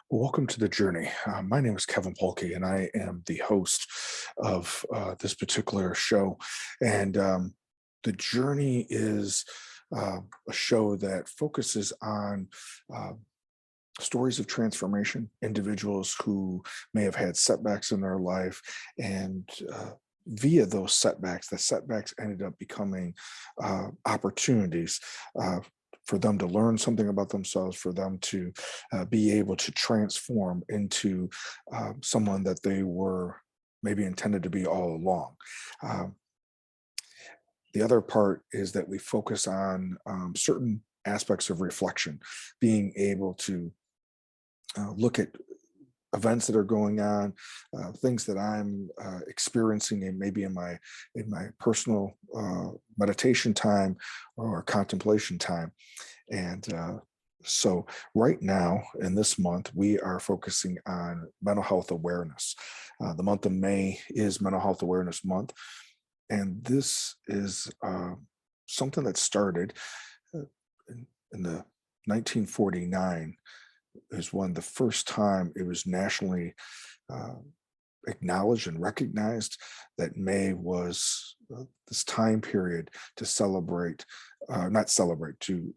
Well, welcome to the journey. My name is Kevin Polky, and I am the host of this particular show. And the journey is a show that focuses on uh, stories of transformation, individuals who may have had setbacks in their life, and via those setbacks, the setbacks ended up becoming opportunities. For them to learn something about themselves, for them to be able to transform into someone that they were maybe intended to be all along. Um, the other part is that we focus on certain aspects of reflection, being able to look at events that are going on, things that I'm experiencing, and maybe in my personal meditation time or contemplation time. And so, right now in this month, we are focusing on mental health awareness. The month of May is Mental Health Awareness Month, and this is something that started uh, in the 1949 is when the first time it was nationally uh, acknowledged and recognized that May was this time period to celebrate, not celebrate, to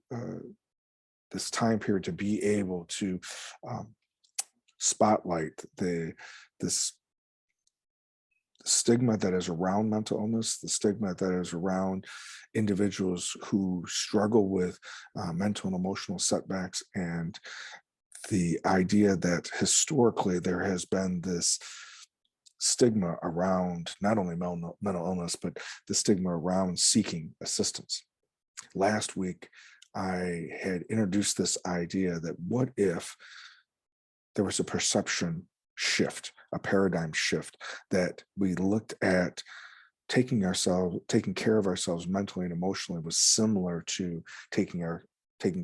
this time period to be able to um, spotlight the this stigma that is around mental illness, the stigma that is around individuals who struggle with mental and emotional setbacks, and the idea that historically there has been this stigma around not only mental illness, but the stigma around seeking assistance. Last week, I had introduced this idea that what if there was a perception shift, a paradigm shift, that we looked at taking care of ourselves mentally and emotionally was similar to taking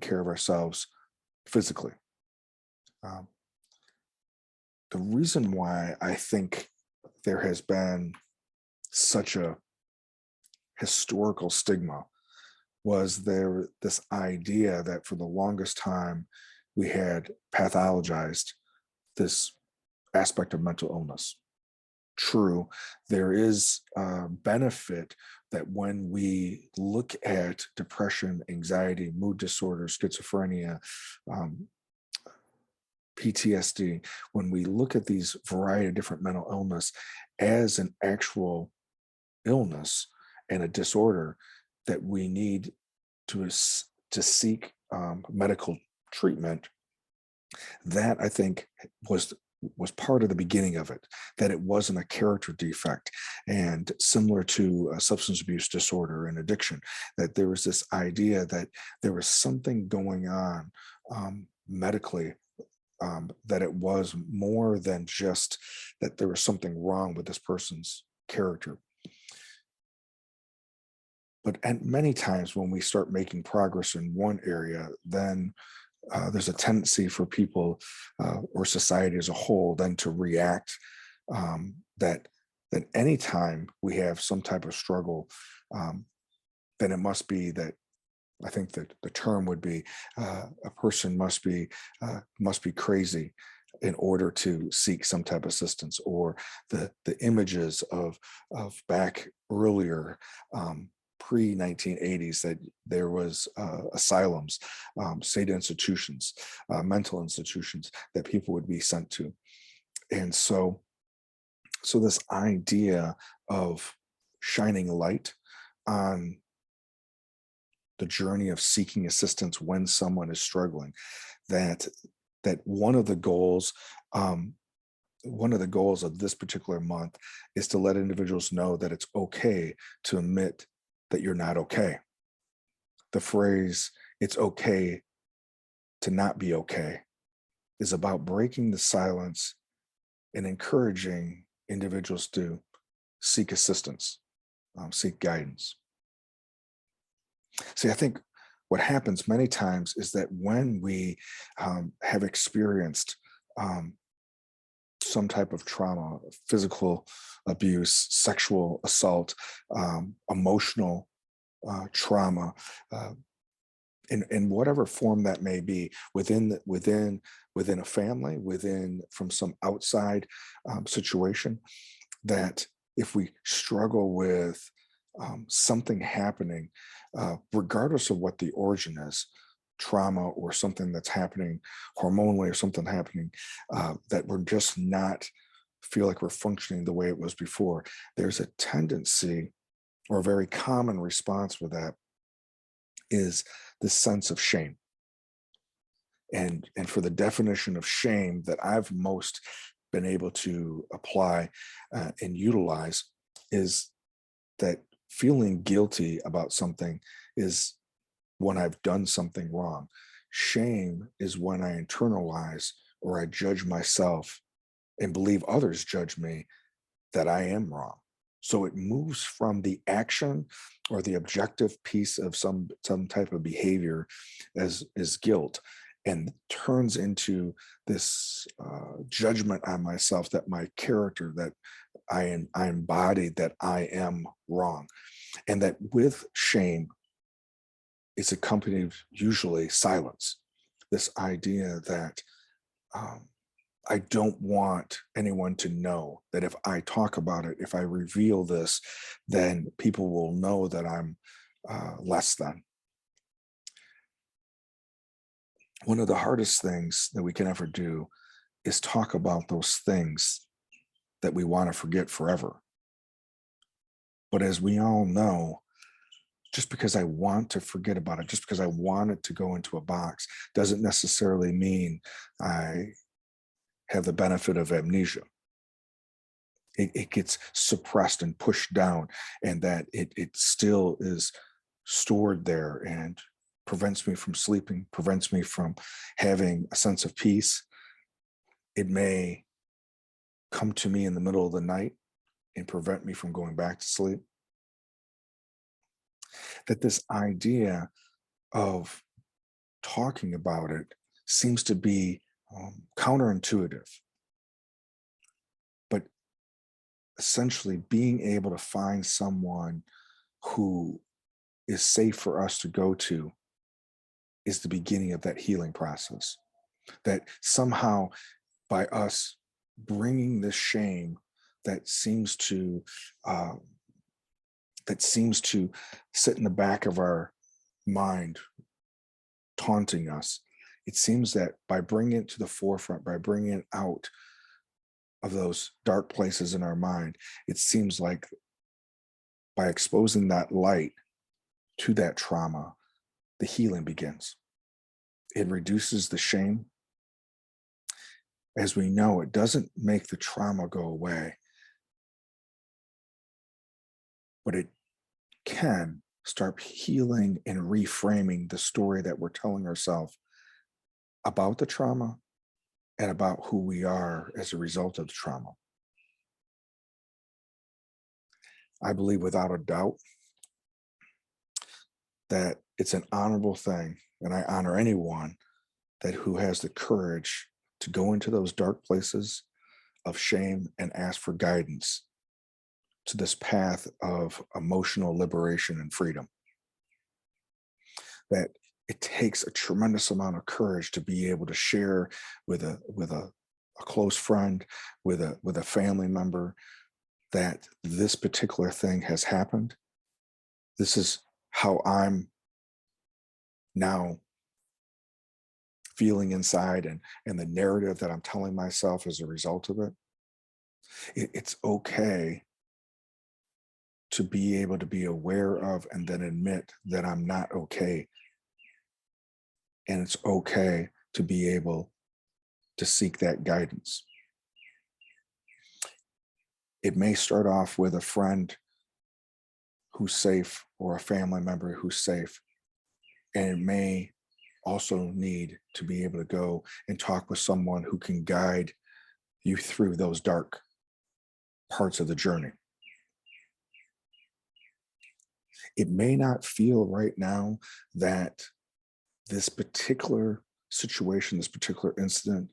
care of ourselves physically. Um, the reason why I think there has been such a historical stigma was there this idea that for the longest time we had pathologized this aspect of mental illness. True, there is a benefit that when we look at depression, anxiety, mood disorder, schizophrenia, um, PTSD, when we look at these variety of different mental illness as an actual illness and a disorder, that we need to seek medical treatment. That I think was part of the beginning of it, that it wasn't a character defect, and similar to a substance abuse disorder and addiction, that there was this idea that there was something going on medically, that it was more than just that there was something wrong with this person's character. But and many times when we start making progress in one area, then there's a tendency for people or society as a whole then to react, that anytime we have some type of struggle, um, then it must be that I think that the term would be a person must be crazy in order to seek some type of assistance, or the images of back earlier, pre 1980s, that there was asylums, state institutions, mental institutions that people would be sent to. And so this idea of shining light on the journey of seeking assistance when someone is struggling, that one of the goals, um, of this particular month, is to let individuals know that it's okay to admit that you're not okay. The phrase "it's okay to not be okay" is about breaking the silence and encouraging individuals to seek assistance, seek guidance. See, I think what happens many times is that when we have experienced um, some type of trauma, physical abuse, sexual assault, emotional trauma, uh, in whatever form that may be, within a family, within from some outside situation, that if we struggle with something happening, regardless of what the origin is, trauma or something that's happening hormonally or something happening, that we're just not feel like we're functioning the way it was before, there's a tendency or a very common response with that is this sense of shame. And for the definition of shame that I've most been able to apply and utilize is that feeling guilty about something is when I've done something wrong. Shame is when I internalize or I judge myself and believe others judge me that I am wrong. So it moves from the action or the objective piece of some type of behavior as guilt, and turns into this judgment on myself, that my character, that I embody, that I am wrong, and that with shame is accompanied usually silence. This idea that um, I don't want anyone to know, that if I talk about it, if I reveal this, then people will know that I'm less than. One of the hardest things that we can ever do is talk about those things that we want to forget forever. But as we all know, just because I want to forget about it, just because I want it to go into a box, doesn't necessarily mean I have the benefit of amnesia. It gets suppressed and pushed down, and that it still is stored there and prevents me from sleeping, prevents me from having a sense of peace. It may come to me in the middle of the night and prevent me from going back to sleep. That this idea of talking about it seems to be counterintuitive, but essentially being able to find someone who is safe for us to go to is the beginning of that healing process. That somehow, by us bringing this shame that seems to uh, sit in the back of our mind, taunting us, it seems that by bringing it to the forefront, by bringing it out of those dark places in our mind, it seems like by exposing that light to that trauma, the healing begins. It reduces the shame. As we know, it doesn't make the trauma go away, but it can start healing and reframing the story that we're telling ourselves about the trauma and about who we are as a result of the trauma. I believe without a doubt that it's an honorable thing, and I honor anyone that who has the courage to go into those dark places of shame and ask for guidance to this path of emotional liberation and freedom. That it takes a tremendous amount of courage to be able to share with a close friend, with a family member, that this particular thing has happened. This is how I'm now feeling inside, and the narrative that I'm telling myself as a result of it. It's okay to be able to be aware of and then admit that I'm not okay. And it's okay to be able to seek that guidance. It may start off with a friend who's safe or a family member who's safe. And it may also need to be able to go and talk with someone who can guide you through those dark parts of the journey. It may not feel right now that this particular situation, this particular incident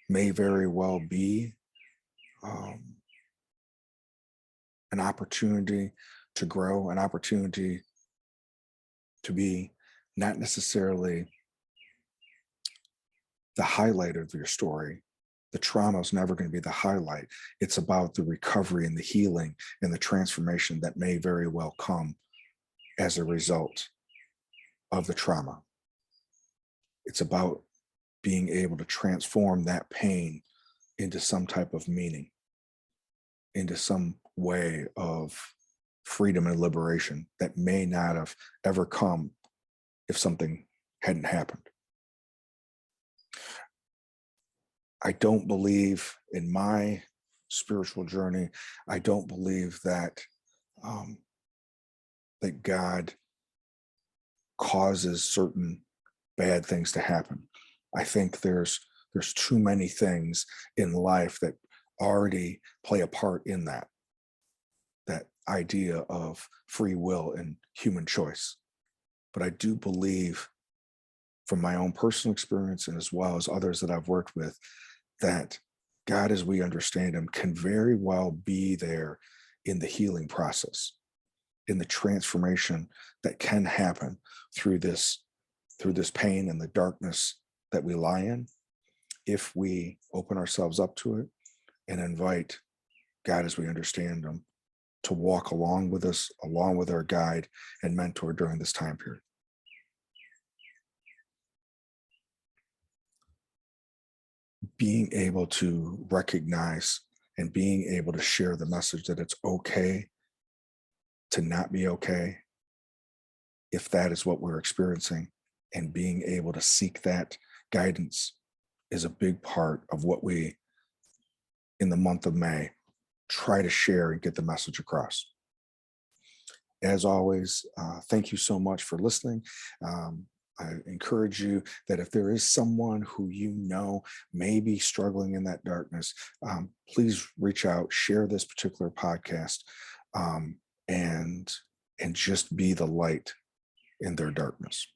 may very well be um, an opportunity to grow, an opportunity to be not necessarily the highlight of your story. The trauma is never going to be the highlight. It's about the recovery and the healing and the transformation that may very well come as a result of the trauma. It's about being able to transform that pain into some type of meaning, into some way of freedom and liberation that may not have ever come if something hadn't happened. I don't believe in my spiritual journey. I don't believe um, that God causes certain bad things to happen. I think there's too many things in life that already play a part in that idea of free will and human choice. But I do believe, from my own personal experience and as well as others that I've worked with, that God, as we understand him, can very well be there in the healing process, in the transformation that can happen through this pain and the darkness that we lie in, if we open ourselves up to it and invite God, as we understand him, to walk along with us, along with our guide and mentor during this time period. Being able to recognize and being able to share the message that it's okay to not be okay, if that is what we're experiencing, and being able to seek that guidance is a big part of what we, in the month of May, try to share and get the message across. As always, thank you so much for listening. I encourage you that if there is someone who you know may be struggling in that darkness, please reach out, share this particular podcast, and just be the light in their darkness.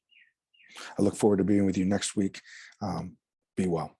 I look forward to being with you next week. Be well.